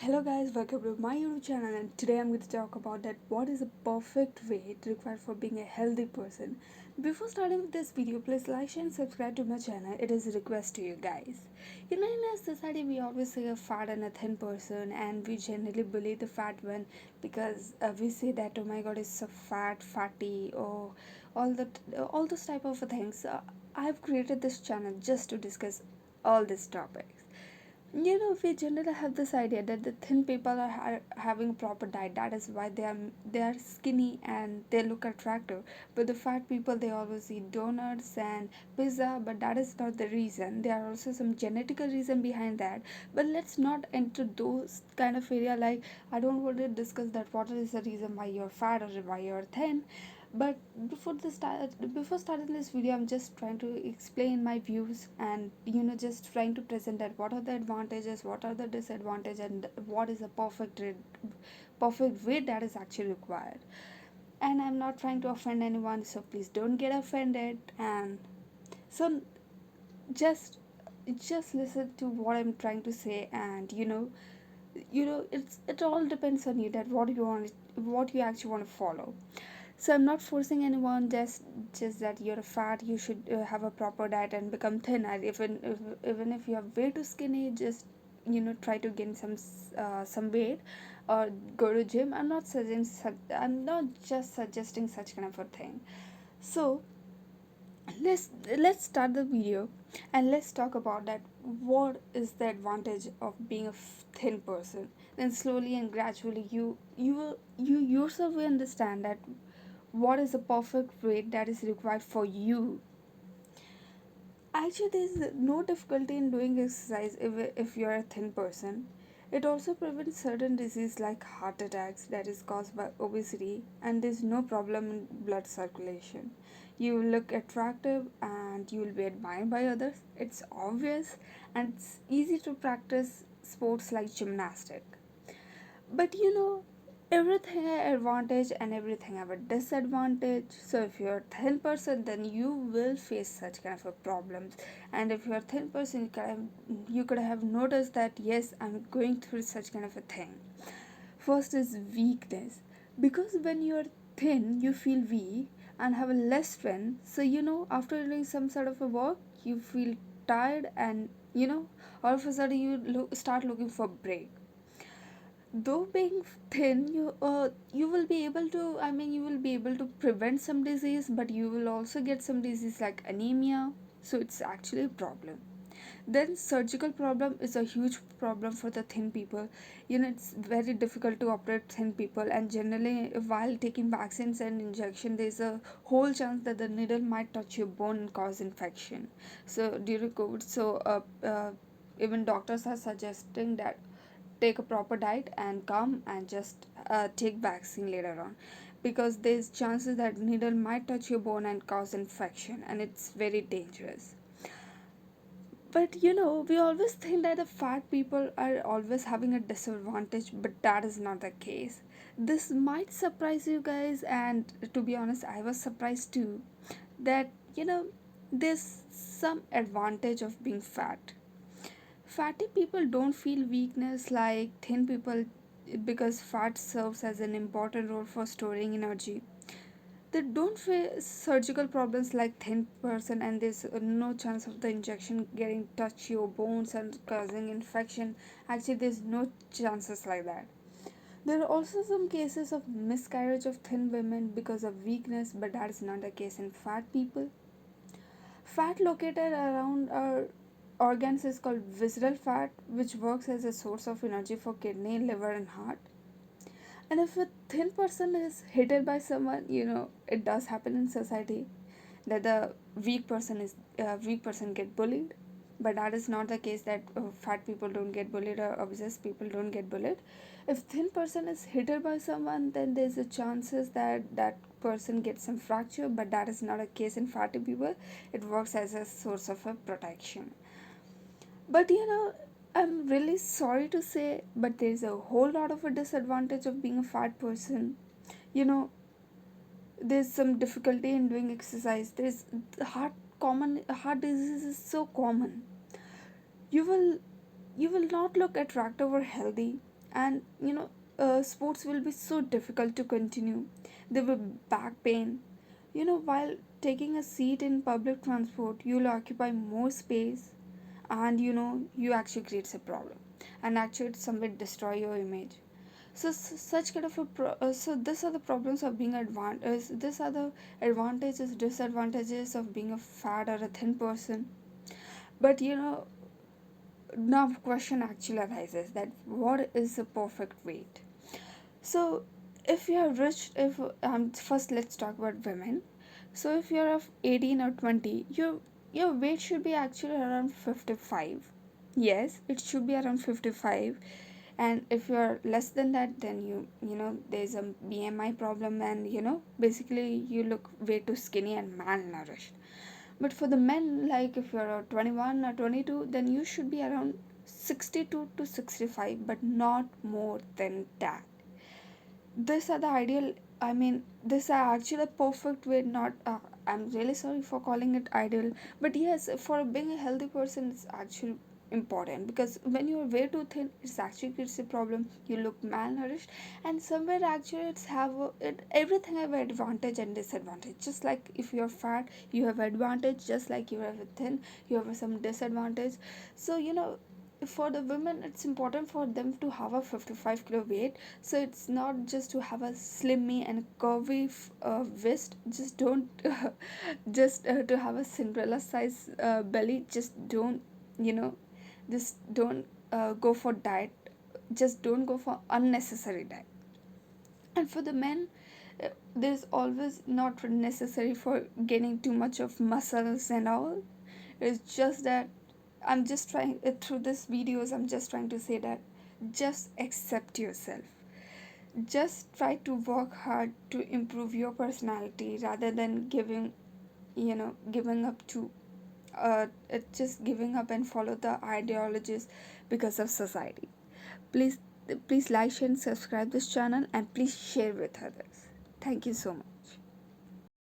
Hello guys, welcome to my YouTube channel, and today I'm going to talk about that what is a perfect weight required for being a healthy person. Before starting with this video, please like, share and subscribe to my channel. It is a request to you guys. In our society we always say a fat and a thin person, and we generally bully the fat one because we say that oh my god it's so fat, fatty, or all those type of things. I've created this channel just to discuss all these topics. We generally have this idea that the thin people are having proper diet. That is why they are skinny and they look attractive. But the fat people, they always eat donuts and pizza. But that is not the reason. There are also some genetical reason behind that. But let's not enter those kind of area. Like, I don't want to discuss that what is the reason why you're fat or why you're thin. But before starting this video, I'm just trying to explain my views, and just trying to present that what are the advantages, what are the disadvantages, and what is a perfect way that is actually required. And I'm not trying to offend anyone, so please don't get offended. And so just listen to what I'm trying to say. And it all depends on you, that what you actually want to follow. So I'm not forcing anyone, just that you're fat you should have a proper diet and become thin. And even if you're way too skinny, just try to gain some weight or go to gym. I'm not just suggesting such kind of a thing. So let's start the video, and let's talk about that what is the advantage of being a thin person. Then slowly and gradually you yourself will understand that what is the perfect weight that is required for you. Actually, there's no difficulty in doing exercise if you're a thin person. It also prevents certain diseases like heart attacks that is caused by obesity, and there's no problem in blood circulation. You look attractive and you will be admired by others. It's obvious, and it's easy to practice sports like gymnastic. But everything have advantage and everything have a disadvantage. So if you're a thin person, then you will face such kind of a problems. And if you're a thin person, you could have noticed that yes, I'm going through such kind of a thing. First is weakness, because when you're thin you feel weak and have a less strength. So after doing some sort of a work, you feel tired, and all of a sudden start looking for break. Though being thin, you will be able to, you will be able to prevent some disease, but you will also get some disease like anemia. So it's actually a problem. Then surgical problem is a huge problem for the thin people. It's very difficult to operate thin people, and generally while taking vaccines and injection, there's a whole chance that the needle might touch your bone and cause infection. So during COVID, even doctors are suggesting that take a proper diet and come and just take vaccine later on, because there's chances that needle might touch your bone and cause infection, and it's very dangerous. But we always think that the fat people are always having a disadvantage, but that is not the case. This might surprise you guys, and to be honest, I was surprised too, that there's some advantage of being fat. Fatty people don't feel weakness like thin people, because fat serves as an important role for storing energy. They don't face surgical problems like thin person, and there's no chance of the injection getting touch your bones and causing infection. Actually, there's no chances like that. There are also some cases of miscarriage of thin women because of weakness, but that is not the case in fat people. Fat located around our organs is called visceral fat, which works as a source of energy for kidney, liver, and heart. And if a thin person is hated by someone, it does happen in society that the weak person get bullied. But that is not the case, that fat people don't get bullied or obese people don't get bullied. If thin person is hated by someone, then there's a chances that that person gets some fracture, but that is not a case in fatty people. It works as a source of a protection. But I'm really sorry to say, but there's a whole lot of a disadvantage of being a fat person. You know, there's some difficulty in doing exercise. There's heart disease is so common. You will you will not look attractive or healthy, and sports will be so difficult to continue. There will be back pain. While taking a seat in public transport, you'll occupy more space, and you actually creates a problem, and actually it somewhere destroy your image. So such kind of so these are the problems of being advantage. These are the advantages, disadvantages of being a fat or a thin person. But now question actually arises that what is the perfect weight? So if you are rich, if first let's talk about women. So if you're of 18 or 20, your weight should be actually around 55. Yes, it should be around 55. And if you're less than that, then there's a BMI problem, and basically you look way too skinny and malnourished. But for the men, like if you're 21 or 22, then you should be around 62 to 65, but not more than that. These are the ideal. I mean, these are actually the perfect way. Not I'm really sorry for calling it ideal, but yes, for being a healthy person, it's actually important, because when you're way too thin, it's actually creates a problem. You look malnourished, and somewhere actually everything have advantage and disadvantage. Just like if you're fat, you have advantage. Just like you have a thin, you have some disadvantage. So for the women, it's important for them to have a 55 kilo weight. So it's not just to have a slimmy and curvy waist. Just don't just to have a Cinderella size belly. Just don't, you know just don't go for diet. Just don't go for unnecessary diet. And for the men, there's always not necessary for gaining too much of muscles and all. It's just that I'm just trying through this videos, I'm just trying to say that just accept yourself. Just try to work hard to improve your personality, rather than giving up to just giving up and follow the ideologies because of society. Please please like, share and subscribe this channel, and please share with others. Thank you so much.